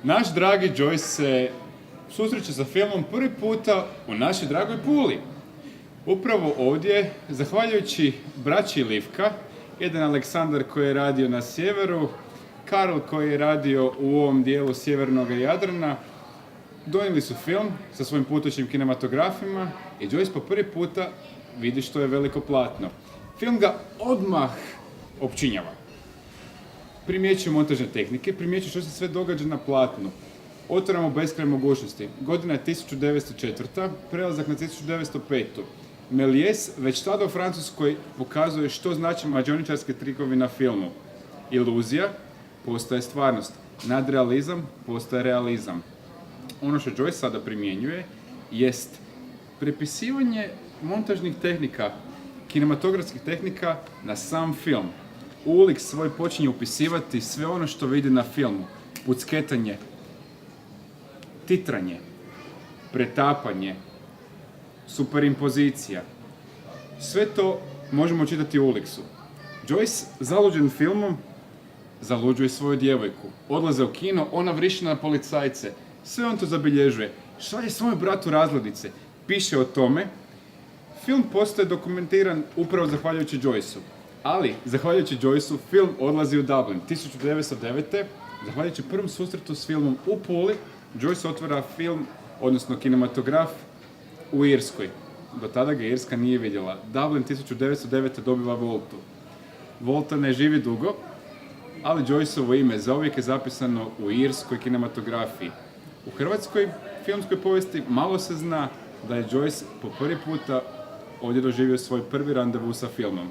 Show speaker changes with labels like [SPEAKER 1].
[SPEAKER 1] Naš dragi Joyce se susreće sa filmom prvi puta u našoj dragoj Puli. Upravo ovdje, zahvaljujući braći Livka, jedan Aleksandar koji je radio na sjeveru, Karl koji je radio u ovom dijelu sjevernog Jadrana, donijeli su film sa svojim putućim kinematografima i Joyce po prvi puta vidi što je veliko platno. Film ga odmah opčinjava. Primjećuje montažne tehnike, primjećuje što se sve događa na platnu. Otvaramo beskraj mogućnosti. Godina je 1904. Prelazak na 1905. Méliès već tada u Francuskoj pokazuje što znači mađioničarski trikovi na filmu. Iluzija postaje stvarnost. Nadrealizam postaje realizam. Ono što Joyce sada primjenjuje jest prepisivanje montažnih tehnika, kinematografskih tehnika na sam film. Ulik svoj počinje upisivati sve ono što vidi na filmu. Pucketanje, titranje, pretapanje, superimpozicija. Sve to možemo čitati u Uliksu. Joyce, zaluđen filmom, zaluđuje svoju djevojku. Odlaze u kino, ona vrišti na policajce. Sve on to zabilježuje. Šalje svome bratu razglednice. Piše o tome. Film postaje dokumentiran upravo zahvaljujući Joyceu. Ali, zahvaljujući Joyceu, film odlazi u Dublin. 1909. Zahvaljujući prvom susretu s filmom u Puli, Joyce otvara film, odnosno kinematograf, u Irskoj. Do tada ga Irska nije vidjela. Dublin 1909. dobiva Voltu. Volta ne živi dugo, ali Joyceovo ime zauvijek je zapisano u irskoj kinematografiji. U hrvatskoj filmskoj povijesti malo se zna da je Joyce po prvi puta ovdje doživio svoj prvi randevu sa filmom.